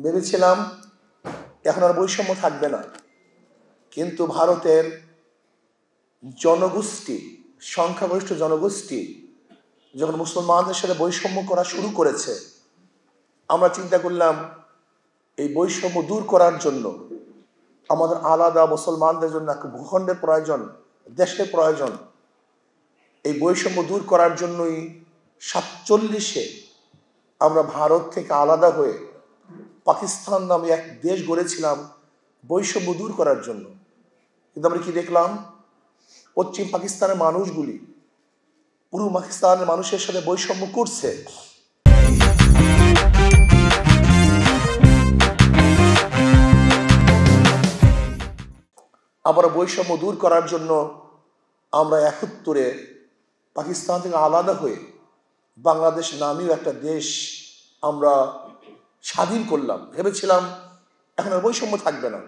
ভেবেছিলাম এখন আর বৈষম্য থাকবে না, কিন্তু ভারতের জনগোষ্ঠী, সংখ্যাগরিষ্ঠ জনগোষ্ঠী যখন মুসলমানদের সাথে বৈষম্য করা শুরু করেছে, আমরা চিন্তা করলাম এই বৈষম্য দূর করার জন্য আমাদের আলাদা মুসলমানদের জন্য একটা ভূখণ্ডের প্রয়োজন, দেশের প্রয়োজন। এই বৈষম্য দূর করার জন্যই 47-এ আমরা ভারত থেকে আলাদা হয়ে পাকিস্তান নামে এক দেশ গড়েছিলাম বৈষম্য দূর করার জন্য। কিন্তু আমরা কি দেখলাম? পশ্চিম পাকিস্তানের মানুষগুলি পূর্ব পাকিস্তানের মানুষের সাথে বৈষম্য করছে। আবার বৈষম্য দূর করার জন্য আমরা 71-এ পাকিস্তান থেকে আলাদা হয়ে বাংলাদেশ নামীয় একটা দেশ আমরা স্বাধীন করলাম। ভেবেছিলাম এখন আর বৈষম্য থাকবে না।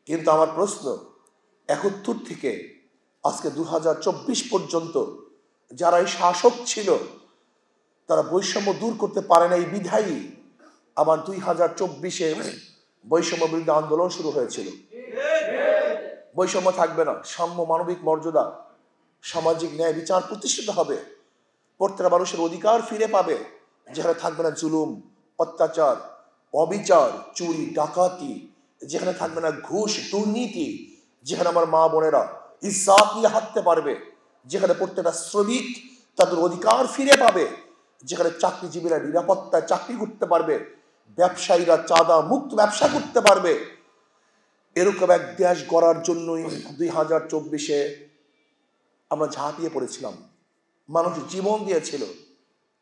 কিন্তু আমার প্রশ্ন, 71 থেকে আজকে 2024 পর্যন্ত যারা এই শাসক ছিল তারা বৈষম্য দূর করতে পারে না। এই বিধায়ী আবার 2024-এ বৈষম্য বিরুদ্ধে আন্দোলন শুরু হয়েছিল। বৈষম্য থাকবে না, সাম্য, মানবিক মর্যাদা, সামাজিক ন্যায় বিচার প্রতিষ্ঠিত হবে। প্রত্যেকটা মানুষের অধিকার ফিরে পাবে, যেখানে থাকবে না জুলুম, অত্যাচার, অবিচার, চুরি, ডাকাতি, যেখানে থাকবে না ঘুষ, দুর্নীতি, যেখানে আমার মা বোনেরা ইজ্জত নিয়ে হাঁটতে পারবে, যেখানে প্রত্যেকটা শ্রমিক তাদের অধিকার ফিরে পাবে, যেখানে চাকরিজীবীরা নিরাপত্তায় চাকরি করতে পারবে, ব্যবসায়ীরা চাঁদা মুক্ত ব্যবসা করতে পারবে। এরকম এক দেশ গড়ার জন্যই 2024-এ আমরা ঝাঁপিয়ে পড়েছিলাম। মানুষ জীবন দিয়েছিল।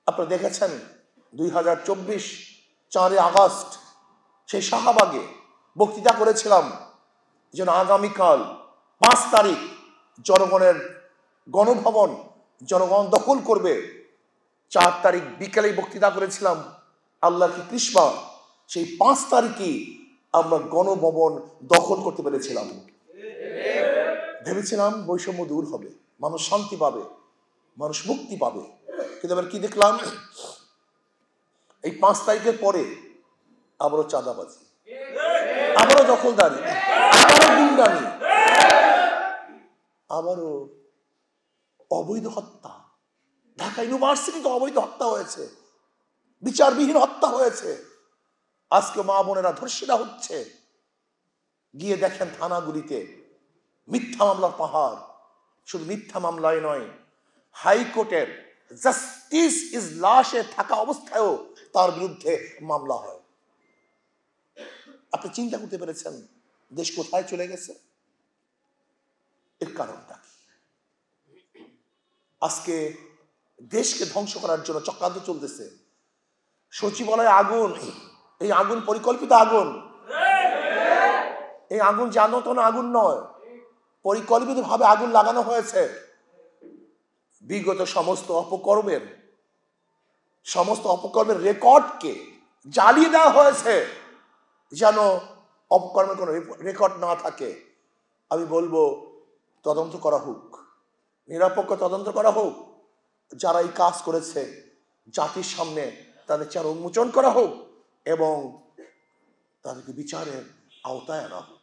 আপনারা দেখেছেন 2024 4 আগস্ট সেই শাহবাগে বক্তৃতা করেছিলাম যেন আগামীকাল 5 তারিখ জনগণের গণভবন জনগণ দখল করবে। 4 তারিখ বিকেলে বক্তৃতা করেছিলাম, আল্লাহর কি কৃষ্ণা, সেই 5 তারিখই আমরা গণভবন দখল করতে পেরেছিলাম। ভেবেছিলাম বৈষম্য দূর হবে, মানুষ শান্তি পাবে, মানুষ মুক্তি পাবে। কিন্তু এবার কি দেখলাম? এই 5 তারিখের পরে আবারও চাঁদাবাজি, আবারও দখলদারি, আবারও গুন্ডামি, আবারও অবৈধ হত্যা। ঢাকা ইউনিভার্সিটিতে অবৈধ হত্যা হয়েছে, বিচারবিহীন হত্যা হয়েছে। আজকে মা বোনেরা ধর্ষিতা হচ্ছে। গিয়ে দেখেন থানাগুলিতে মিথ্যা মামলার পাহাড়। শুধু মিথ্যা মামলায় নয়, হাইকোর্টের জাস্টিস ইজ লাশে থাকা অবস্থায়ও তার বিরুদ্ধে মামলা হয়। আপনি চিন্তা করতে পেরেছেন দেশ কোথায় চলে গেছে? এর কারণটা কি? আজকে দেশকে ধ্বংস করার জন্য চক্রান্ত চলতেছে। সচিবালয়ে আগুন, এই আগুন পরিকল্পিত আগুন। এই আগুন জানতন আগুন নয়, পরিকল্পিতভাবে আগুন লাগানো হয়েছে। বিগত সমস্ত অপকর্মের রেকর্ডকে জ্বালিয়ে দেওয়া হয়েছে যেন অপকর্মের কোনো রেকর্ড না থাকে। আমি বলবো তদন্ত করা হোক, নিরপেক্ষ তদন্ত করা হোক। যারা এই কাজ করেছে জাতির সামনে তাদের চেহারা উন্মোচন করা হোক এবং তাদেরকে বিচারের আওতায় আনা হোক।